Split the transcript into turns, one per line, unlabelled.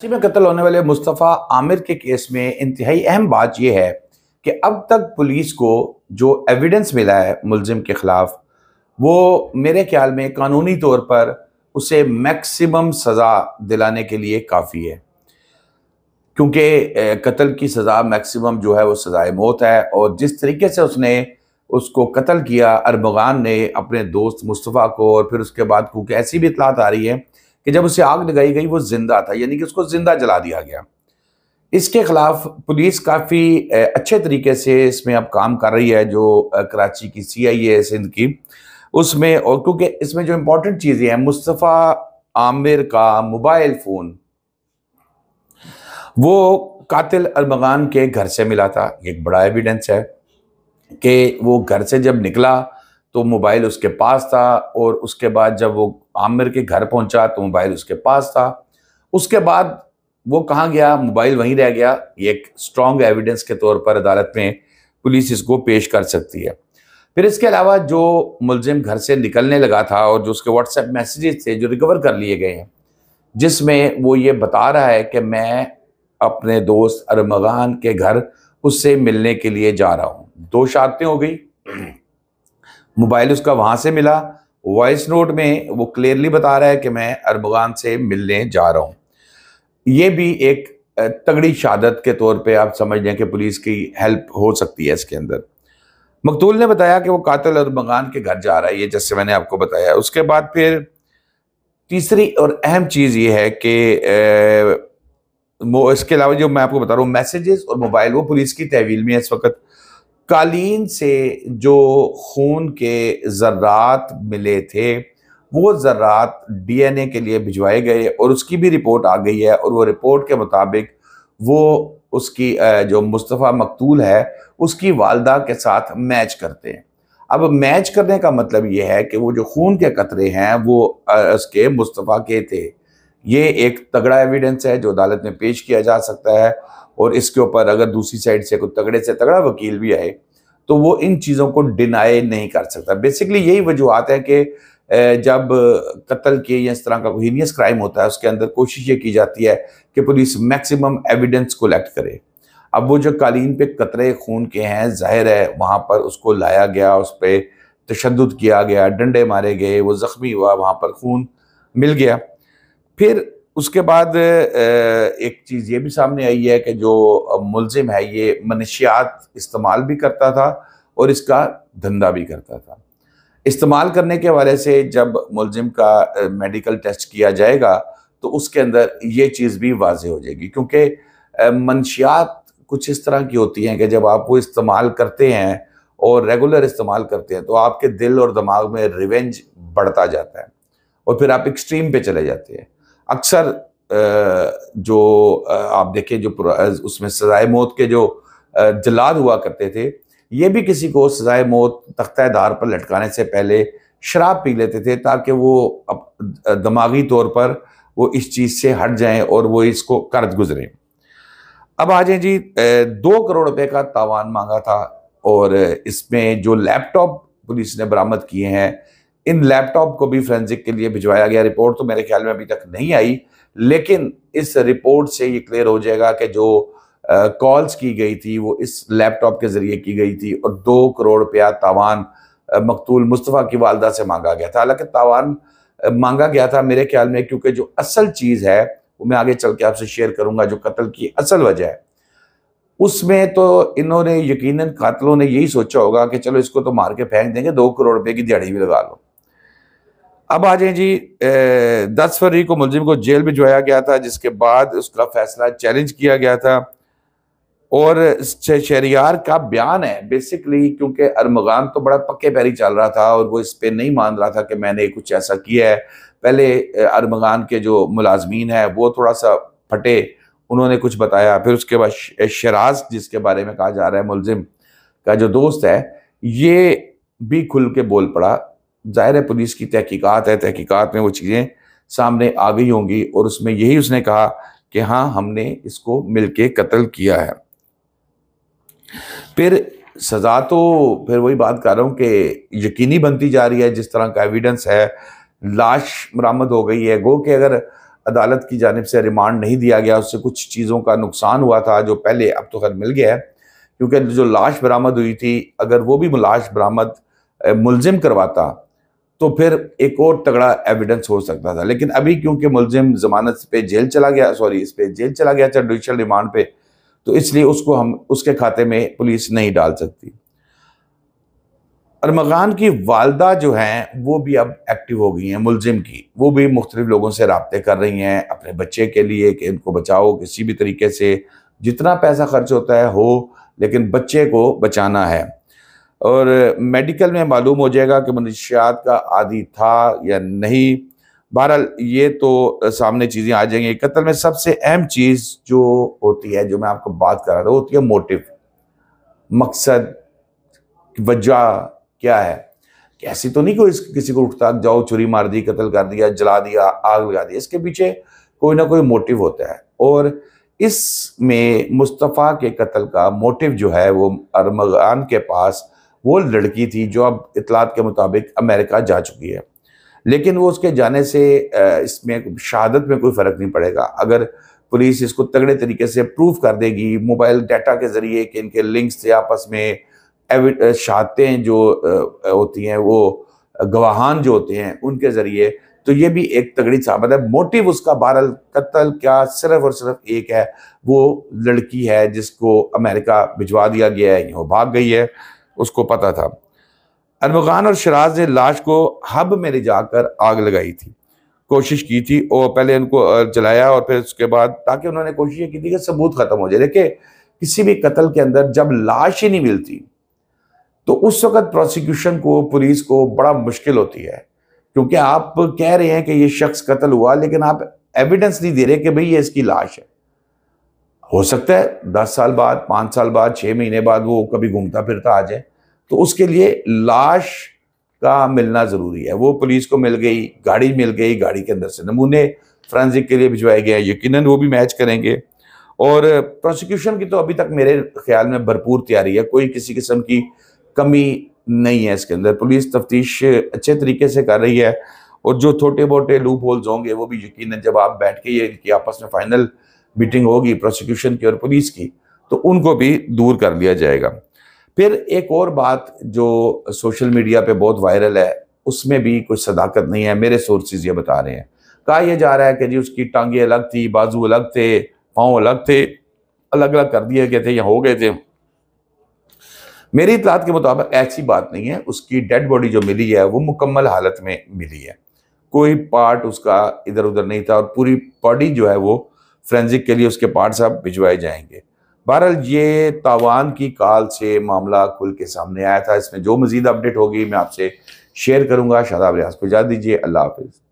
कराची में कत्ल होने वाले मुस्तफ़ा आमिर के केस में इंतहाई अहम बात यह है कि अब तक पुलिस को जो एविडेंस मिला है मुलजिम के खिलाफ, वो मेरे ख्याल में कानूनी तौर पर उसे मैक्सिमम सज़ा दिलाने के लिए काफ़ी है। क्योंकि कत्ल की सज़ा मैक्सिमम जो है वो सज़ाए मौत है, और जिस तरीके से उसने उसको कत्ल किया अरमगान ने अपने दोस्त मुस्तफ़ा को, और फिर उसके बाद क्योंकि ऐसी भी इतलात आ रही है कि जब उसे आग लगाई गई वो जिंदा था, यानी कि उसको जिंदा जला दिया गया। इसके खिलाफ पुलिस काफ़ी अच्छे तरीके से इसमें अब काम कर रही है, जो कराची की CIA है सिंध की उसमें। और क्योंकि इसमें जो इम्पोर्टेंट चीज़ें हैं, मुस्तफ़ा आमिर का मोबाइल फ़ोन वो कातिल अरमगान के घर से मिला था। एक बड़ा एविडेंस है कि वो घर से जब निकला तो मोबाइल उसके पास था, और उसके बाद जब वो आमिर के घर पहुंचा तो मोबाइल उसके पास था। उसके बाद वो कहाँ गया, मोबाइल वहीं रह गया। ये एक स्ट्रॉन्ग एविडेंस के तौर पर अदालत में पुलिस इसको पेश कर सकती है। फिर इसके अलावा जो मुलजिम घर से निकलने लगा था और जो उसके व्हाट्सएप मैसेजेस थे जो रिकवर कर लिए गए हैं, जिसमें वो ये बता रहा है कि मैं अपने दोस्त अरमगान के घर उससे मिलने के लिए जा रहा हूँ। दो शर्तें हो गई, मोबाइल उसका वहां से मिला, वॉइस नोट में वो क्लियरली बता रहा है कि मैं अरमगान से मिलने जा रहा हूँ। ये भी एक तगड़ी शहादत के तौर पे आप समझ लें कि पुलिस की हेल्प हो सकती है इसके अंदर। मकतूल ने बताया कि वो कातिल अरमगान के घर जा रहा है, ये जैसे मैंने आपको बताया। उसके बाद फिर तीसरी और अहम चीज़ ये है कि इसके अलावा जो मैं आपको बता रहा हूँ मैसेजेस और मोबाइल, वो पुलिस की तहवील में इस वक्त कालीन से जो खून के ज़र्रात मिले थे वो ज़र्रात DNA के लिए भिजवाए गए, और उसकी भी रिपोर्ट आ गई है। और वो रिपोर्ट के मुताबिक वो उसकी जो मुस्तफ़ा मकतूल है उसकी वालदा के साथ मैच करते हैं। अब मैच करने का मतलब ये है कि वो जो खून के कतरे हैं वो उसके मुस्तफ़ा के थे। ये एक तगड़ा एविडेंस है जो अदालत में पेश किया जा सकता है, और इसके ऊपर अगर दूसरी साइड से कोई तगड़े से तगड़ा वकील भी आए तो वो इन चीज़ों को डिनाई नहीं कर सकता। बेसिकली यही वजूहत है कि जब कत्ल के या इस तरह का कोई हीनियस क्राइम होता है उसके अंदर कोशिश ये की जाती है कि पुलिस मैक्सिमम एविडेंस कलेक्ट करे। अब वो जो कालीन पे कतरे खून के हैं, जाहिर है वहाँ पर उसको लाया गया, उस पर तशद्दुद किया गया, डंडे मारे गए, वो ज़ख्मी हुआ, वहाँ पर खून मिल गया। फिर उसके बाद एक चीज़ ये भी सामने आई है कि जो मुलजिम है ये मनशियात इस्तेमाल भी करता था और इसका धंधा भी करता था। इस्तेमाल करने के हवाले से जब मुलजिम का मेडिकल टेस्ट किया जाएगा तो उसके अंदर ये चीज़ भी वाज़ेह हो जाएगी, क्योंकि मनशियात कुछ इस तरह की होती हैं कि जब आप वो इस्तेमाल करते हैं और रेगुलर इस्तेमाल करते हैं तो आपके दिल और दिमाग में रिवेंज बढ़ता जाता है, और फिर आप एक्सट्रीम पे चले जाते हैं। अक्सर जो आप देखें जो उसमें सजाए मौत के जो जल्लाद हुआ करते थे, ये भी किसी को सजाए मौत तख्ता दार पर लटकाने से पहले शराब पी लेते थे ताकि वो दिमागी तौर पर वो इस चीज़ से हट जाएं और वो इसको कर्ज गुजरें। अब आ जाए जी, 2 करोड़ रुपए का तावान मांगा था, और इसमें जो लैपटॉप पुलिस ने बरामद किए हैं, इन लैपटॉप को भी फोरेंसिक के लिए भिजवाया गया। रिपोर्ट तो मेरे ख्याल में अभी तक नहीं आई, लेकिन इस रिपोर्ट से ये क्लियर हो जाएगा कि जो कॉल्स की गई थी वो इस लैपटॉप के जरिए की गई थी, और 2 करोड़ रुपया तावान मकतूल मुस्तफ़ा की वालदा से मांगा गया था। हालांकि तावान मांगा गया था मेरे ख्याल में क्योंकि जो असल चीज़ है वो मैं आगे चल के आपसे शेयर करूंगा, जो कत्ल की असल वजह है उसमें तो इन्होंने यकीनन कातिलों ने यही सोचा होगा कि चलो इसको तो मार के फेंक देंगे, 2 करोड़ रुपए की दिहाड़ी भी लगा लो। अब आ जाए जी, 10 फरवरी को मुलजिम को जेल भिजवाया गया था, जिसके बाद उसका फैसला चैलेंज किया गया था। और शहरियार का बयान है बेसिकली, क्योंकि अरमगान तो बड़ा पक्के पैरी चल रहा था और वो इस पे नहीं मान रहा था कि मैंने कुछ ऐसा किया है। पहले अरमगान के जो मुलाजमीन है वो थोड़ा सा फटे, उन्होंने कुछ बताया। फिर उसके बाद शराज, जिसके बारे में कहा जा रहा है मुलजिम का जो दोस्त है, ये भी खुल के बोल पड़ा। जाहिर है पुलिस की तहकीकात है, तहकीकात में वो चीज़ें सामने आ गई होंगी, और उसमें यही उसने कहा कि हाँ हमने इसको मिलके कत्ल किया है। फिर सज़ा तो फिर वही बात कर रहा हूँ कि यकीनी बनती जा रही है। जिस तरह का एविडेंस है, लाश बरामद हो गई है, गो कि अगर अदालत की जानिब से रिमांड नहीं दिया गया, उससे कुछ चीज़ों का नुकसान हुआ था जो पहले, अब तो खैर मिल गया है, क्योंकि जो लाश बरामद हुई थी, अगर वो भी लाश बरामद मुलजिम करवाता तो फिर एक और तगड़ा एविडेंस हो सकता था। लेकिन अभी क्योंकि मुलजिम जमानत पे जेल चला गया, सॉरी इस पे जेल चला गया था जुडिशल रिमांड पे, तो इसलिए उसको हम उसके खाते में पुलिस नहीं डाल सकती। अरमगान की वालदा जो हैं वो भी अब एक्टिव हो गई हैं, मुलजिम की, वो भी मुख्तलिफ लोगों से राब्ते कर रही हैं अपने बच्चे के लिए कि इनको बचाओ किसी भी तरीके से, जितना पैसा खर्च होता है हो, लेकिन बच्चे को बचाना है। और मेडिकल में मालूम हो जाएगा कि मनशियात का आदी था या नहीं। बहरहाल ये तो सामने चीज़ें आ जाएंगी। कत्ल में सबसे अहम चीज़ जो होती है, जो मैं आपको बात कर रहा था, होती है मोटिव, मकसद, वजह क्या है। कि ऐसी तो नहीं कोई किसी को उठता जाओ छुरी मार दी, कत्ल कर दिया, जला दिया, आग लगा दी, इसके पीछे कोई ना कोई मोटिव होता है। और इसमें मुस्तफ़ा के कत्ल का मोटिव जो है वो अरमगान के पास वो लड़की थी जो अब इतलात के मुताबिक अमेरिका जा चुकी है, लेकिन वो उसके जाने से इसमें शहादत में कोई फ़र्क नहीं पड़ेगा। अगर पुलिस इसको तगड़े तरीके से प्रूव कर देगी मोबाइल डाटा के ज़रिए कि इनके लिंक्स थे आपस में, शहादतें जो होती हैं वो गवाहान जो होते हैं उनके ज़रिए, तो ये भी एक तगड़ी साबित है। मोटिव उसका बहरहाल कत्ल क्या सिर्फ और सिर्फ एक है, वो लड़की है जिसको अमेरिका भिजवा दिया गया है, वो भाग गई है, उसको पता था। अरमगान और शराज ने लाश को हब में ले जाकर आग लगाई थी, कोशिश की थी, और पहले उनको जलाया और फिर उसके बाद, ताकि उन्होंने कोशिश की थी कि सबूत खत्म हो जाए। देखिए किसी भी कत्ल के अंदर जब लाश ही नहीं मिलती तो उस वक्त प्रोसिक्यूशन को, पुलिस को बड़ा मुश्किल होती है, क्योंकि आप कह रहे हैं कि ये शख्स कत्ल हुआ, लेकिन आप एविडेंस नहीं दे रहे कि भाई ये इसकी लाश है। हो सकता है 10 साल बाद, 5 साल बाद, 6 महीने बाद वो कभी घूमता फिरता आ जाए, तो उसके लिए लाश का मिलना ज़रूरी है। वो पुलिस को मिल गई, गाड़ी मिल गई, गाड़ी के अंदर से नमूने फोरेंसिक के लिए भिजवाए गए, यकीनन वो भी मैच करेंगे। और प्रोसिक्यूशन की तो अभी तक मेरे ख्याल में भरपूर तैयारी है, कोई किसी किस्म की कमी नहीं है इसके अंदर। पुलिस तफ्तीश अच्छे तरीके से कर रही है, और जो छोटे मोटे लूप होल्स होंगे वो भी यकीनन जब आप बैठ के ये इनकी आपस में फाइनल मीटिंग होगी प्रोसिक्यूशन की और पुलिस की, तो उनको भी दूर कर लिया जाएगा। फिर एक और बात जो सोशल मीडिया पे बहुत वायरल है, उसमें भी कुछ सदाकत नहीं है, मेरे सोर्सेज ये बता रहे हैं। कहा यह जा रहा है कि जी उसकी टांगे अलग थी, बाजू अलग थे, पाँव अलग थे, अलग अलग कर दिए गए थे या हो गए थे। मेरी इतलात के मुताबिक ऐसी बात नहीं है। उसकी डेड बॉडी जो मिली है वो मुकम्मल हालत में मिली है, कोई पार्ट उसका इधर उधर नहीं था, और पूरी बॉडी जो है वो फोरेंसिक के लिए उसके पार्ट्स अब भिजवाए जाएंगे। बहरहाल ये तावान की कॉल से मामला खुल के सामने आया था। इसमें जो मजीद अपडेट होगी मैं आपसे शेयर करूंगा। शादाब रियाज को इजाज़त दीजिए। अल्लाह हाफिज़।